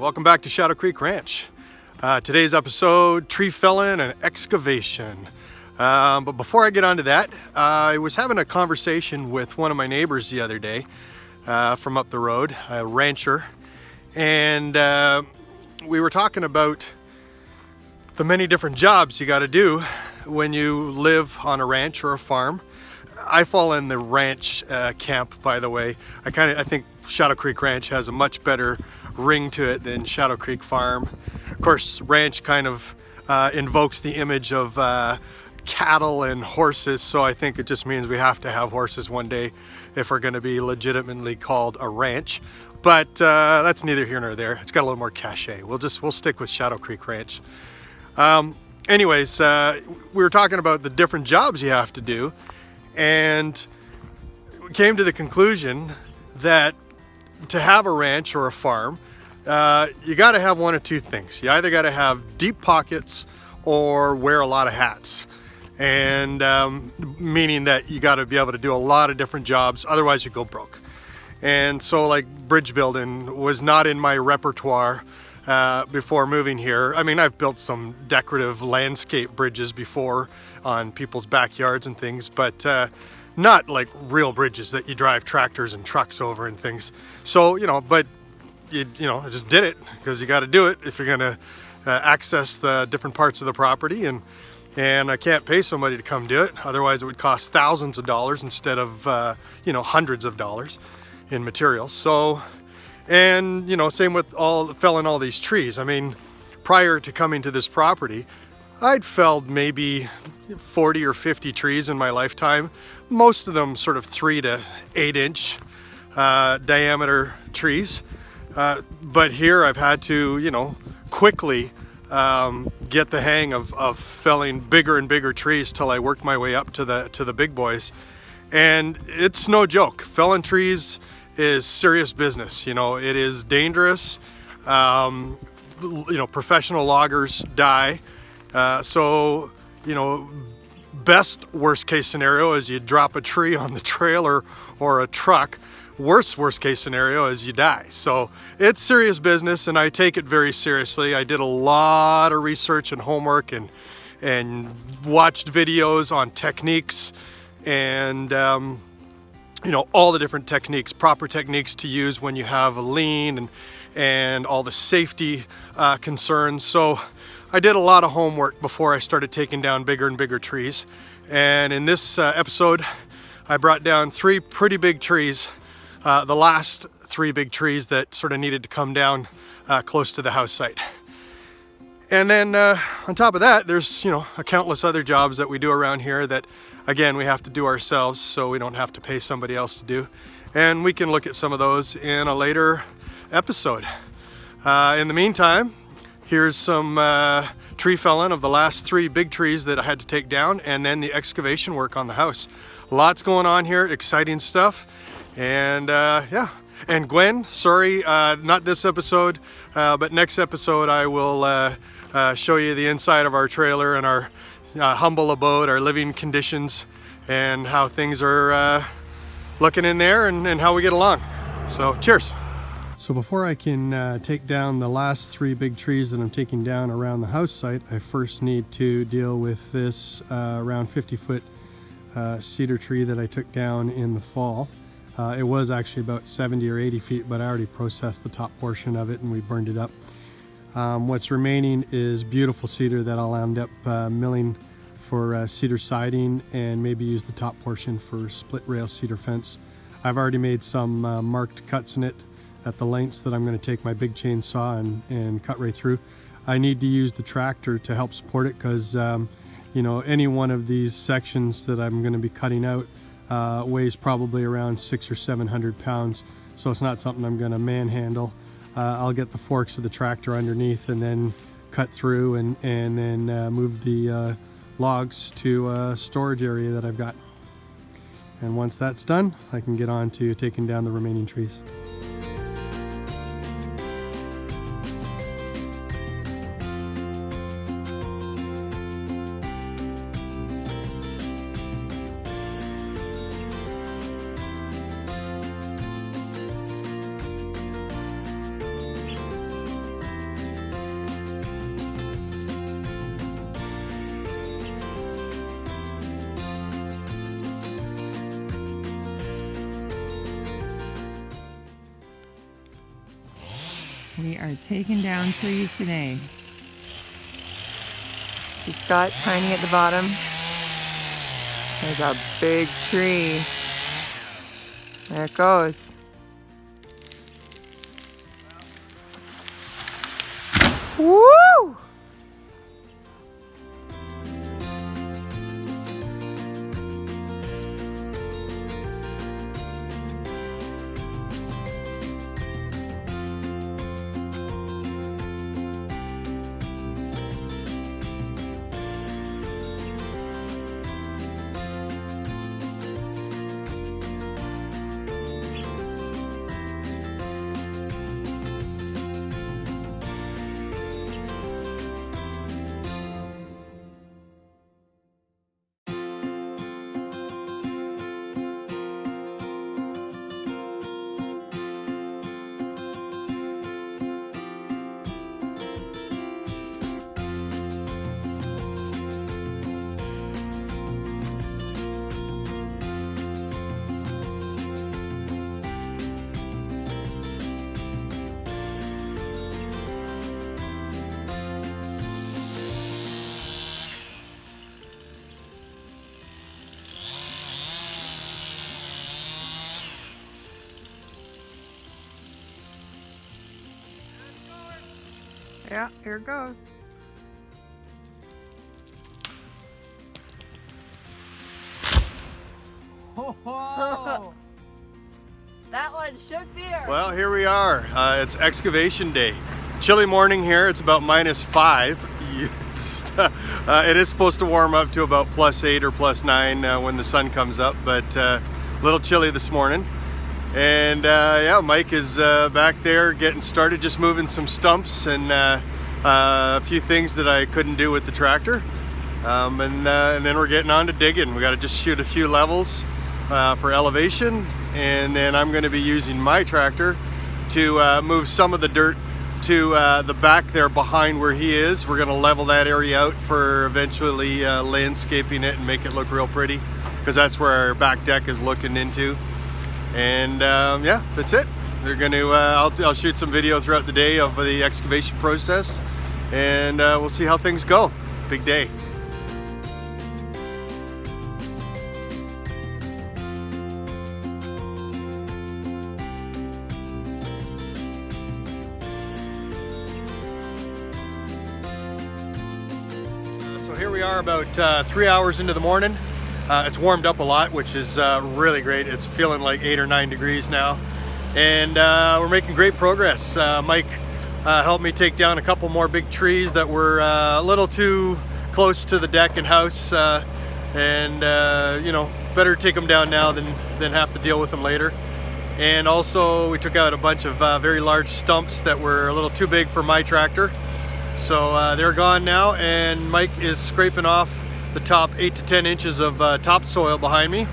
welcome back to Shadow Creek Ranch. Today's episode, tree felling and excavation. But before I get onto that, I was having a conversation with one of my neighbors the other day from up the road, a rancher, and we were talking about the many different jobs you got to do when you live on a ranch or a farm. I fall in the ranch camp, by the way. I think Shadow Creek Ranch has a much better ring to it than Shadow Creek Farm. Of course, ranch kind of invokes the image of cattle and horses, so I think it just means we have to have horses one day if we're going to be legitimately called a ranch. But that's neither here nor there. It's got a little more cachet. We'll stick with Shadow Creek Ranch. Anyways, we were talking about the different jobs you have to do, and we came to the conclusion that to have a ranch or a farm, you got to have one of two things. You either got to have deep pockets or wear a lot of hats, and meaning that you got to be able to do a lot of different jobs, otherwise you go broke. And so, like, bridge building was not in my repertoire before moving here. I mean, I've built some decorative landscape bridges before on people's backyards and things, but not like real bridges that you drive tractors and trucks over and things. So, but I just did it because you got to do it if you're going to access the different parts of the property, and I can't pay somebody to come do it. Otherwise it would cost thousands of dollars instead of hundreds of dollars in materials. So, and same with felling all these trees. I mean, prior to coming to this property, I'd felled maybe 40 or 50 trees in my lifetime, most of them sort of 3 to 8 inch diameter trees. But here I've had to, quickly get the hang of felling bigger and bigger trees till I worked my way up to the big boys. And it's no joke. Felling trees is serious business. It is dangerous. Professional loggers die. So, best worst case scenario is you drop a tree on the trailer or a truck. Worst case scenario is you die. So it's serious business, and I take it very seriously. I did a lot of research and homework and watched videos on techniques and all the different techniques, proper techniques to use when you have a lien and all the safety concerns. So I did a lot of homework before I started taking down bigger and bigger trees. And in this episode, I brought down 3 pretty big trees. The last 3 big trees that sort of needed to come down close to the house site. And then on top of that, there's a countless other jobs that we do around here that, again, we have to do ourselves, so we don't have to pay somebody else to do. And we can look at some of those in a later episode. In the meantime, here's some tree felling of the last 3 big trees that I had to take down, and then the excavation work on the house. Lots going on here, exciting stuff. And yeah, and Gwen, sorry, not this episode, but next episode I will show you the inside of our trailer and our humble abode, our living conditions, and how things are looking in there and how we get along. So cheers. So before I can take down the last 3 big trees that I'm taking down around the house site, I first need to deal with this around 50-foot cedar tree that I took down in the fall. It was actually about 70 or 80 feet, but I already processed the top portion of it and we burned it up. What's remaining is beautiful cedar that I'll end up milling for cedar siding and maybe use the top portion for split rail cedar fence. I've already made some marked cuts in it at the lengths that I'm going to take my big chainsaw and cut right through. I need to use the tractor to help support it because any one of these sections that I'm going to be cutting out weighs probably around 600 or 700 pounds, so it's not something I'm going to manhandle. I'll get the forks of the tractor underneath and then cut through and then move the logs to a storage area that I've got. And once that's done, I can get on to taking down the remaining trees. We are taking down trees today. See Scott, tiny at the bottom. There's a big tree. There it goes. Woo! Yeah, here it goes. Oh, that one shook the earth. Well, here we are. It's excavation day. Chilly morning here. It's about -5. It is supposed to warm up to about +8 or +9 when the sun comes up, but a little chilly this morning. And yeah, Mike is back there getting started, just moving some stumps and a few things that I couldn't do with the tractor. And then we're getting on to digging. We got to just shoot a few levels for elevation, and then I'm going to be using my tractor to move some of the dirt to the back there behind where he is. We're going to level that area out for eventually landscaping it and make it look real pretty, because that's where our back deck is looking into. And yeah, that's it. They're going to I'll shoot some video throughout the day of the excavation process, and we'll see how things go. Big day. So here we are about 3 hours into the morning. It's warmed up a lot, which is really great. It's feeling like 8 or 9 degrees now. And we're making great progress. Mike helped me take down a couple more big trees that were a little too close to the deck and house. You know, better take them down now than have to deal with them later. And also we took out a bunch of very large stumps that were a little too big for my tractor. So they're gone now, and Mike is scraping off the top 8 to 10 inches of topsoil behind me.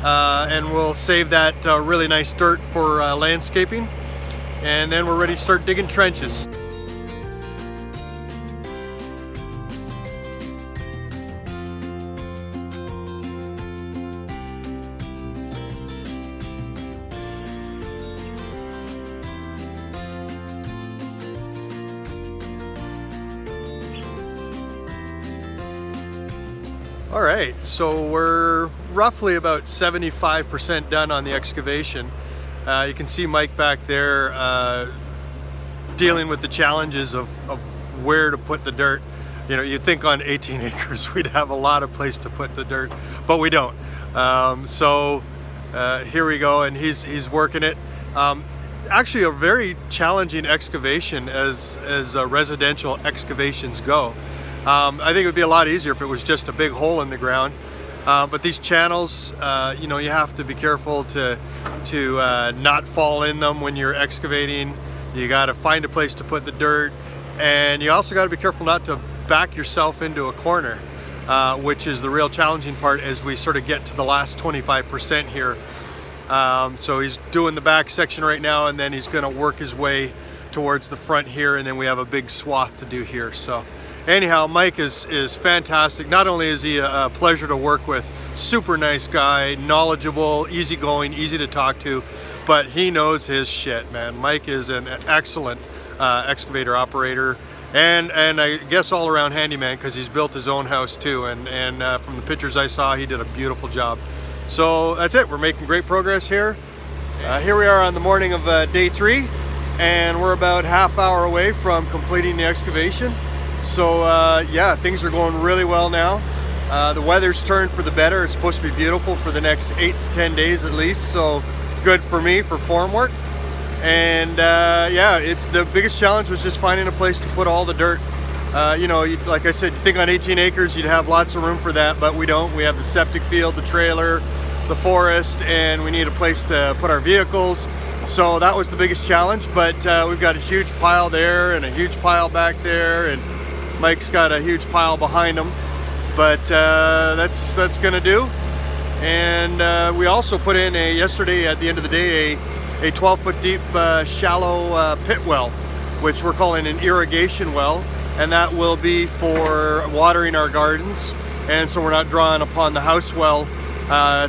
And we'll save that really nice dirt for landscaping. And then we're ready to start digging trenches. All right, so we're roughly about 75% done on the excavation. You can see Mike back there dealing with the challenges of where to put the dirt. You know, you'd think on 18 acres we'd have a lot of place to put the dirt, but we don't. So here we go, and he's working it. Actually, a very challenging excavation as residential excavations go. I think it would be a lot easier if it was just a big hole in the ground. But these channels, you know, you have to be careful to not fall in them when you're excavating. You got to find a place to put the dirt, and you also got to be careful not to back yourself into a corner, which is the real challenging part as we sort of get to the last 25% here. So he's doing the back section right now, and then he's going to work his way towards the front here, and then we have a big swath to do here. So anyhow, Mike is fantastic. Not only is he a pleasure to work with, super nice guy, knowledgeable, easygoing, easy to talk to, but he knows his shit, man. Mike is an excellent excavator operator, and I guess all around handyman, because he's built his own house too, and from the pictures I saw, he did a beautiful job. So that's it, we're making great progress here. Here we are on the morning of day 3, and we're about half hour away from completing the excavation. So yeah, things are going really well now. The weather's turned for the better. It's supposed to be beautiful for the next 8 to 10 days at least, so good for me for form work. And yeah, it's the biggest challenge was just finding a place to put all the dirt. You know, like I said, you think on 18 acres you'd have lots of room for that, but we don't. We have the septic field, the trailer, the forest, and we need a place to put our vehicles. So that was the biggest challenge, but we've got a huge pile there and a huge pile back there, and Mike's got a huge pile behind him. But that's gonna do. And we also put in yesterday at the end of the day a 12-foot deep shallow pit well, which we're calling an irrigation well, and that will be for watering our gardens, and so we're not drawing upon the house well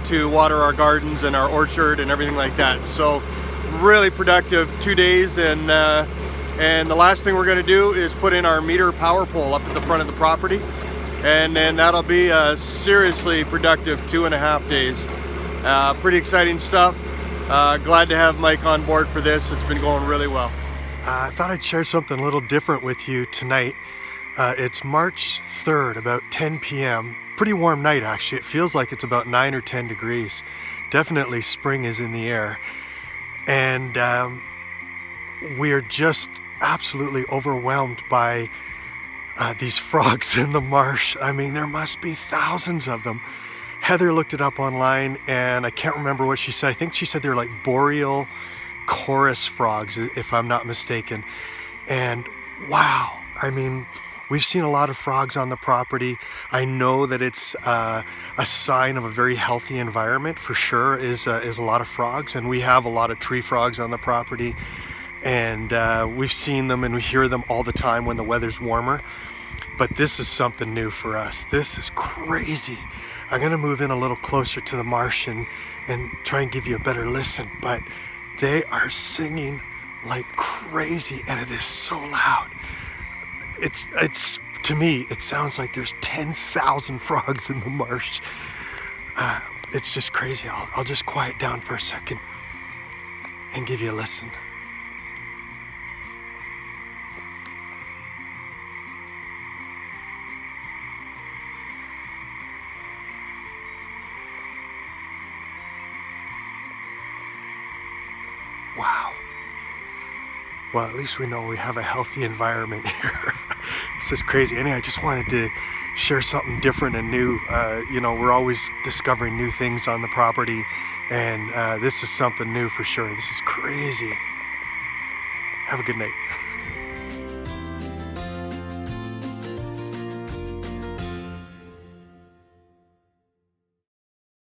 to water our gardens and our orchard and everything like that. So really productive 2 days, and the last thing we're going to do is put in our meter power pole up at the front of the property, and then that'll be a seriously productive 2.5 days. Pretty exciting stuff. Glad to have Mike on board for this. It's been going really well. I thought I'd share something a little different with you tonight. It's March 3rd, about 10 p.m. Pretty warm night actually. It feels like it's about 9 or 10 degrees. Definitely spring is in the air. And we're just absolutely overwhelmed by these frogs in the marsh. I mean, there must be thousands of them. Heather looked it up online, and I can't remember what she said. I think she said they're like boreal chorus frogs, if I'm not mistaken. And wow, I mean, we've seen a lot of frogs on the property. I know that it's a sign of a very healthy environment for sure, is a lot of frogs, and we have a lot of tree frogs on the property, and we've seen them and we hear them all the time when the weather's warmer. But this is something new for us. This is crazy. I'm gonna move in a little closer to the marsh and try and give you a better listen, but they are singing like crazy, and it is so loud. It's to me, it sounds like there's 10,000 frogs in the marsh. It's just crazy. I'll just quiet down for a second and give you a listen. Wow. Well, at least we know we have a healthy environment here. This is crazy. Anyway, I just wanted to share something different and new. You know, we're always discovering new things on the property, and this is something new for sure. This is crazy. Have a good night.